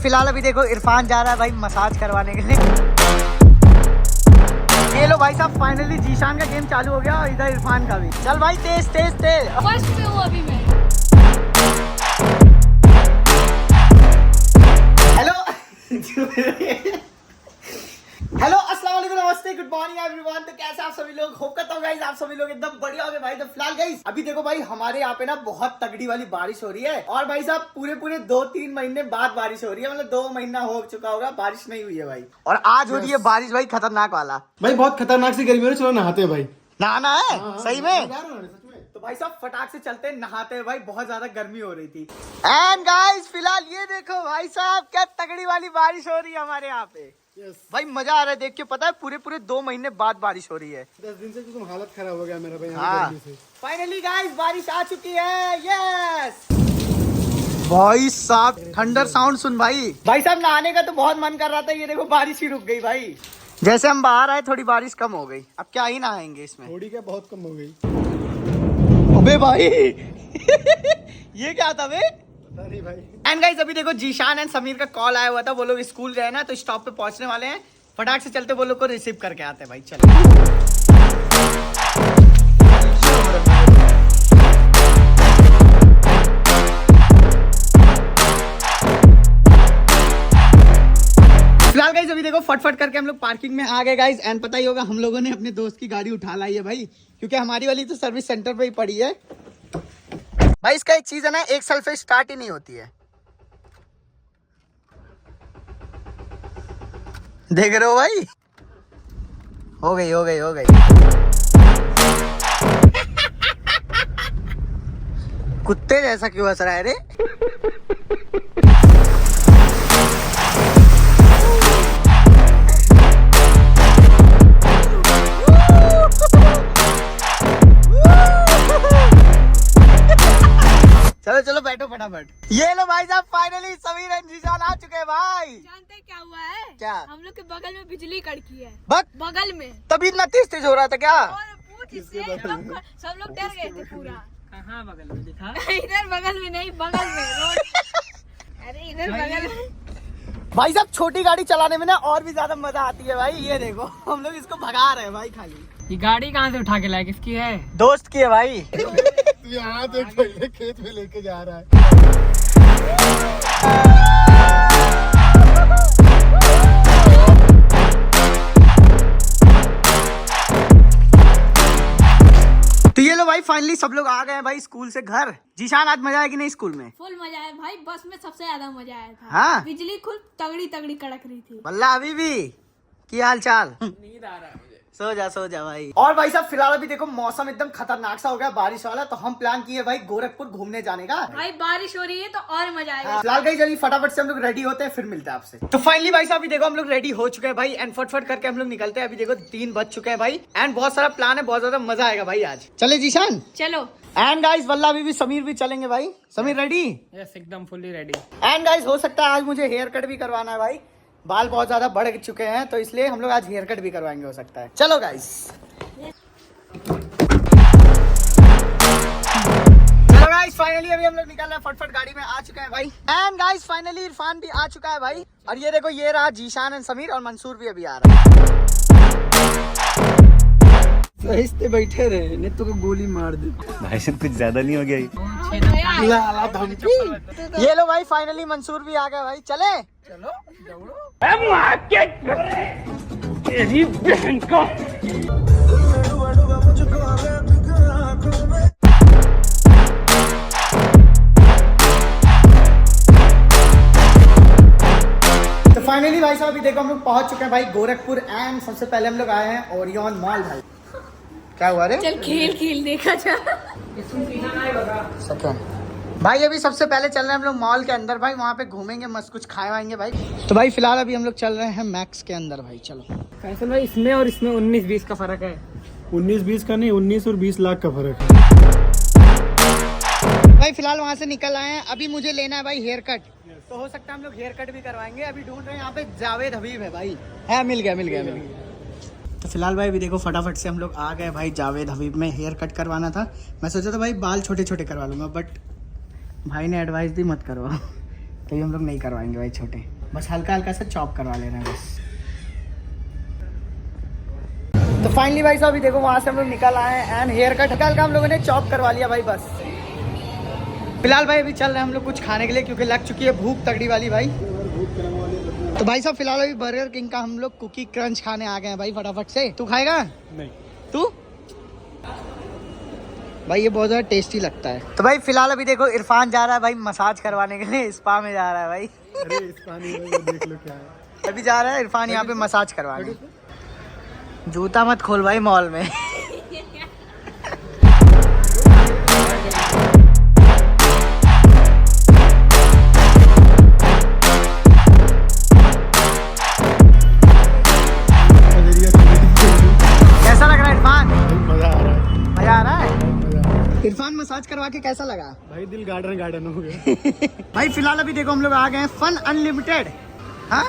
फिलहाल अभी देखो इरफान जा रहा है भाई मसाज करवाने के लिए। ये लो भाई साहब, फाइनली जीशान का गेम चालू हो गया और इधर इरफान का भी। चल भाई तेज तेज तेज। फर्स्ट पे हूँ अभी मैं। हेलो हेलो अस्सलाम वालेकुम, नमस्ते, गुड मॉर्निंग एवरीवन। तो कैसे आप सभी लोग, होप करता हूँ गाइस आप सभी लोग एकदम बढ़िया हो गए भाई। तो फिलहाल गाइस अभी देखो भाई हमारे यहाँ पे ना बहुत तगड़ी वाली बारिश हो रही है और भाई साहब पूरे 2-3 महीने बाद बारिश हो रही है। मतलब 2 महीना हो चुका होगा बारिश नहीं हुई है भाई, और आज हो रही है बारिश भाई खतरनाक वाला। भाई बहुत खतरनाक सी गर्मी हो रही है, चलो नहाते हैं भाई। नहाना है सही में? तो भाई साहब फटाक से चलते हैं, नहाते हैं भाई, बहुत ज्यादा गर्मी हो रही थी। एंड गाइस फिलहाल ये देखो भाई साहब क्या तगड़ी वाली बारिश हो रही है हमारे यहाँ पे। भाई मजा आ रहा है देख के, पता है पूरे 2 महीने बाद बारिश हो रही है। 10 दिन से तो तुम हालत खराब हो गया मेरा भाई। हाँ फाइनली गाइस बारिश आ चुकी है। यस भाई साहब थंडर साउंड सुन भाई। भाई साहब नहाने का तो बहुत मन कर रहा था, ये देखो बारिश ही रुक गई भाई। जैसे हम बाहर आए थोड़ी बारिश कम हो गई, अब क्या ही नहाएंगे इसमें। थोड़ी क्या बहुत कम हो गई। अबे भाई ये क्या था बे? नहीं भाई। एंड गाइस अभी देखो जीशान एंड समीर का कॉल आया हुआ था, वो लोग स्कूल गए ना तो स्टॉप पे पहुंचने वाले हैं। फटाक से चलते वो लोग को रिसीव करके आते हैं भाई। चलो फिलहाल गाइस अभी देखो फटफट करके हम लोग पार्किंग में आ गए गाइस। एंड पता ही होगा हम लोगों ने अपने दोस्त की गाड़ी उठा लाई है भाई, क्योंकि हमारी वाली तो सर्विस सेंटर पे ही पड़ी है भाई। इसका एक चीज है ना, एक साल से स्टार्ट ही नहीं होती है। देख रहे हो भाई? हो गई कुत्ते जैसा क्यों हंस रहा है रे? चलो बैठो फटाफट। ये लो भाई साहब फाइनली समीर एंड जीशान आ चुके हैं भाई। जानते हैं क्या हुआ है? क्या? हम लोग के बगल में बिजली कड़की है। बगल में तभी इतना तेज हो रहा था क्या? और पूछ इससे सब लोग डर गए थे पूरा। कहाँ बगल में दिखा? इधर बगल में नहीं, बगल में रोड। अरे इधर बगल में। भाई साहब छोटी गाड़ी चलाने में ना और भी ज्यादा मजा आती है भाई। ये देखो हम लोग इसको भगा रहे हैं भाई। खाली ये गाड़ी कहाँ से उठा के लाए, किसकी है? दोस्त की है भाई। यहाँ देख पहले खेत में लेके जा रहा है। तो ये लो भाई फाइनली सब लोग आ गए हैं भाई स्कूल से घर। जीशान आज मजा आया कि नहीं स्कूल में? फुल मजा आया भाई, बस में सबसे ज्यादा मजा आया था। हाँ? बिजली खुद तगड़ी कड़क रही थी। वल्ला अभी भी की हाल चाल? नींद आ रहा है मुझे। सो जा भाई। और भाई साहब फिलहाल अभी देखो मौसम एकदम खतरनाक सा हो गया बारिश वाला, तो हम प्लान किए भाई गोरखपुर घूमने जाने का। भाई बारिश हो रही है तो और मजा आएगा। फिलहाल गई जल्दी फटाफट से हम लोग रेडी होते हैं, फिर मिलते हैं आपसे। तो फाइनली भाई साहब अभी देखो हम लोग रेडी हो चुके हैं भाई, एंड फटफट करके हम लोग निकलते हैं। अभी देखो 3 बज चुके हैं भाई, एंड बहुत सारा प्लान है, बहुत ज्यादा मजा आएगा भाई आज। चले जीशान? चलो। एंड गाइस वल्ला अभी भी समीर भी चलेंगे भाई। समीर रेडी? यस एकदम फुल्ली रेडी। एंड गाइस हो सकता है आज मुझे हेयर कट भी करवाना है भाई, बाल बहुत ज्यादा बढ़ चुके हैं तो इसलिए हम लोग आज हेयर कट भी करवाएंगे हो सकता है। चलो गाइस फाइनली अभी हम लोग निकल रहे हैं, फटफट गाड़ी में आ चुके हैं भाई। एंड गाइस फाइनली इरफान भी आ चुका है भाई, और ये देखो ये रहा जीशान एंड समीर, और मंसूर भी अभी आ रहा है। सही बैठे रहे नहीं तो गोली मार दे भाई साहब, कुछ ज्यादा नहीं हो गया? ये लो भाई फाइनली मंसूर भी आ गया भाई। चले चलो तो फाइनली भाई साहब अभी देखो हम लोग पहुंच चुके हैं भाई गोरखपुर, एंड सबसे पहले हम लोग आए हैं ओरियन मॉल भाई। क्या हुआ रे? चल खेल देखा जा। भाई अभी सबसे पहले चल रहे हैं हम लोग मॉल के अंदर भाई, वहाँ पे घूमेंगे मस्त, कुछ खाए वाएंगे भाई। तो भाई फिलहाल अभी हम लोग चल रहे हैं मैक्स के अंदर भाई। चलो कैसे भाई, इसमें और इसमें 19-20 का फर्क है। 19-20 का नहीं, 19 और 20 लाख का फर्क है भाई। फिलहाल वहाँ से निकल आए हैं, अभी मुझे लेना है भाई हेयर कट, तो हो सकता है हम लोग हेयर कट भी करवाएंगे। अभी ढूंढ रहे हैं यहाँ पे जावेद हबीब है भाई। है मिल गया। तो फिलहाल भाई अभी देखो फटाफट से हम लोग आ गए भाई जावेद हबीब में। हेयर कट करवाना था, मैं सोचा था भाई बाल छोटे छोटे करवा लूँगा, बट भाई ने एडवाइस दी मत करवाओ तो ये हम लोग नहीं करवाएंगे भाई छोटे, बस हल्का हल्का सा चॉप करवा लेना है बस। तो फाइनली भाई साहब अभी देखो वहाँ से हम लोग निकल आए हैं एंड हेयर कट हल्का हम लोगों ने चॉप करवा लिया भाई बस। फिलहाल भाई अभी चल रहे हैं हम लोग कुछ खाने के लिए क्योंकि लग चुकी है भूख तगड़ी वाली भाई। तो भाई साहब फिलहाल अभी बर्गर किंग का हम लोग कुकी क्रंच खाने आ गए हैं भाई फटाफट से। तू खाएगा? नहीं। तू? भाई ये बहुत ज़्यादा टेस्टी लगता है। तो भाई फिलहाल अभी देखो इरफान जा रहा है भाई मसाज करवाने के लिए, स्पा में जा रहा है भाई। अरे स्पा नहीं है, देख लो क्या है। अभी जा रहा है इरफान यहाँ पे मसाज करवाने। जूता मत खोल भाई मॉल में। कैसा लग रहा है इरफान? मजा आ रहा है, मजा आ रहा है? मजा आ रहा है। इरफान मसाज करवा के कैसा लगा? भाई दिल गार्डन गार्डन हो गया। भाई फिलहाल अभी देखो हम लोग आ गए हैं फन अनलिमिटेड। हाँ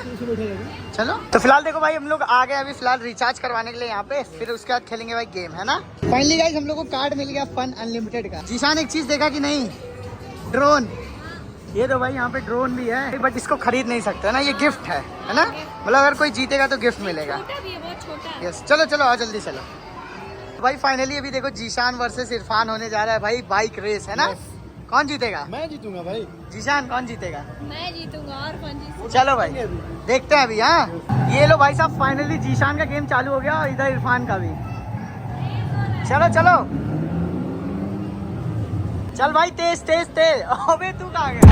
चलो तो फिलहाल देखो भाई हम लोग आ गए अभी फिलहाल रिचार्ज करवाने के लिए यहाँ पे, फिर उसके बाद खेलेंगे भाई गेम, है ना। फाइनली गाइस हम लोग को कार्ड मिल गया फन अनलिमिटेड का। जीशान एक चीज देखा कि नहीं? ड्रोन। ये तो भाई यहाँ पे ड्रोन भी है बट इसको खरीद नहीं सकते ना, ये गिफ्ट है ना। मतलब अगर कोई जीतेगा तो गिफ्ट मिलेगा। छोटा भी है, बहुत छोटा है। यस चलो चलो आओ जल्दी चलो। भाई फाइनली अभी देखो जीशान वर्सेस इरफान होने जा रहा है भाई बाइक रेस, है ना। कौन जीतेगा? मैं जीतूंगा भाई। जीशान कौन जीतेगा? मैं जीतूंगा और पंजी। चलो भाई देखते हैं अभी। हाँ ये लो भाई साहब फाइनली जीशान का गेम चालू हो गया और इधर इरफान का भी। चलो चलो चल भाई तेज तेज तेज। अबे तू कहाँ गया?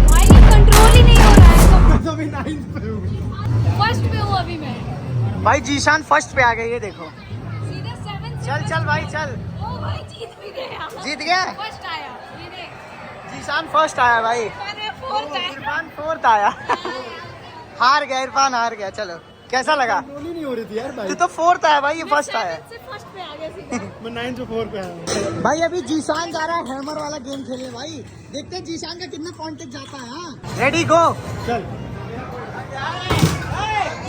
भाई ये कंट्रोल ही नहीं हो रहा है। तो अभी 9th पे हूँ। फर्स्ट पे हूँ अभी मैं। भाई जीशान फर्स्ट पे आ गए, ये देखो। सीधे 7 चल चल भाई चल। ओ भाई जीत भी गया। जीत गया? फर्स्ट आया ये देख। जीशान फर्स्ट आया भाई, अरे फोर्थ आया। इरफान फोर्थ आया। हार गया इरफान, हार गया। चलो कैसा लगा? कंट्रोल ही नहीं हो रही थी यार भाई। तू तो फोर्थ आया भाई, ये फर्स्ट आया। 7 से फर्स्ट पे आ गया सीधा। मैं 9th से 4 पे आया। भाई अभी जीशान जा रहा है हैमर वाला गेम खेलने भाई, देखते हैं जीशान का कितना पॉइंट जाता है। हाँ रेडी गो चल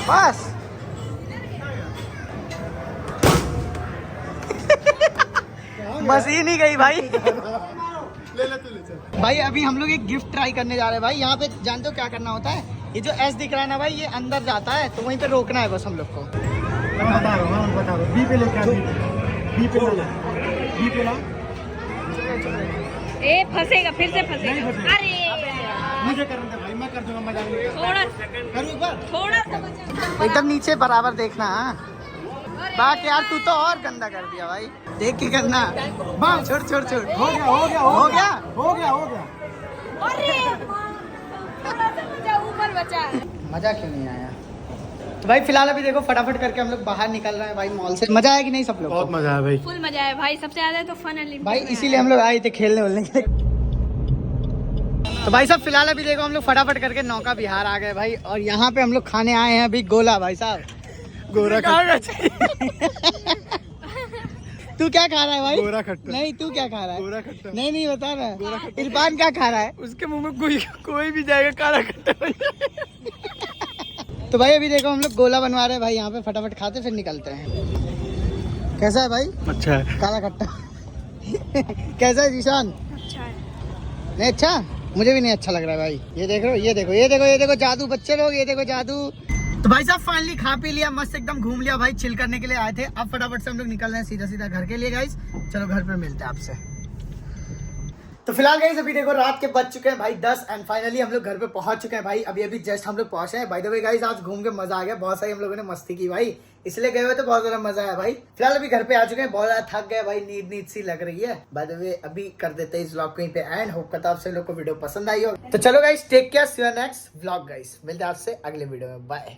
बस। मशीन ही गई भाई। ले ले तू ले चल। भाई अभी हम लोग एक गिफ्ट ट्राई करने जा रहे हैं भाई। यहाँ पे जानते हो क्या करना होता है? ये जो एस दिख रहा है ना भाई, ये अंदर जाता है तो वहीं पे रोकना है बस हम लोग को। मैं बता रहा हूँ, हाँ बता रहा हूँ। बी पे ले क्या? बी पे ला, बी पे ला। ए फंसेगा, फिर से फंसेगा। अरे मुझे करने दे भाई, मैं कर दूंगा, मजा नहीं। थोड़ा करूँ एक बार? थोड़ा सा बचा। एकदम नीचे बराबर देखना। हाँ बाकी यार तू तो और गंदा कर दिया भाई, देख के करना। बस छोड़ छोड़ छोड़। हो गया हो गया हो गया हो गया हो गया। अरे थोड़ा सा बचा, ऊपर बचा। मजा क्यों नहीं आया? तो भाई फिलहाल अभी देखो फटाफट करके हम लोग बाहर निकल रहे हैं भाई मॉल से। मजा आया कि नहीं सब लोग? बहुत मजा आया भाई। फुल मजा आया भाई, सबसे ज्यादा तो फन अनलिमिटेड भाई इसीलिए हम लोग आए थे खेलने वोलने के लिए। तो भाई साहब फिलहाल अभी देखो हम लोग फटाफट करके नौका बिहार आ गए भाई, और यहाँ पे हम लोग खाने आए हैं अभी गोला। भाई साहब गोरा तू क्या खा रहा है भाई? गोरा खट्टा। नहीं तू क्या खा रहा है? गोरा खट्टा। नहीं नहीं बता रहा। इरफान क्या खा रहा है? उसके मुंह में कोई भी जाएगा काला खट्टा। तो भाई अभी देखो हम लोग गोला बनवा रहे हैं भाई यहाँ पे, फटाफट खाते फिर निकलते हैं। कैसा है भाई? अच्छा है। काला खट्टा। कैसा है जीशान? अच्छा है। नहीं अच्छा? मुझे भी नहीं अच्छा लग रहा है भाई। ये देख रहे हो, ये देखो ये देखो ये देखो जादू बच्चे लोग, ये देखो जादू। तो भाई साहब फाइनली खा पी लिया, मस्त एकदम घूम लिया भाई, चिल करने के लिए आए थे। अब फटाफट से हम लोग निकल रहे हैं सीधा सीधा घर के लिए गाइस। चलो घर पे मिलते हैं आपसे। तो फिलहाल गाइस अभी देखो रात के बज चुके हैं भाई 10 एंड फाइनली हम लोग घर पे पहुंच चुके हैं भाई। अभी अभी जस्ट हम लोग पहुंचे हैं। बाय द वे गाइस आज घूम के मजा आ गया, बहुत सारी हम लोगों ने मस्ती की भाई, इसलिए गए हुए तो बहुत ज्यादा मजा आया भाई। फिलहाल अभी घर पे आ चुके हैं, बहुत ज्यादा थक गए भाई, नींद नींद सी लग रही है। बाय द वे अभी कर देते हैं इस व्लॉग को यहीं पे एंड। होप करता हूं आप सभी लोग को वीडियो पसंद आई हो। तो चलो guys take care, see you next vlog guys. मिलते हैं आपसे अगले वीडियो में, बाय।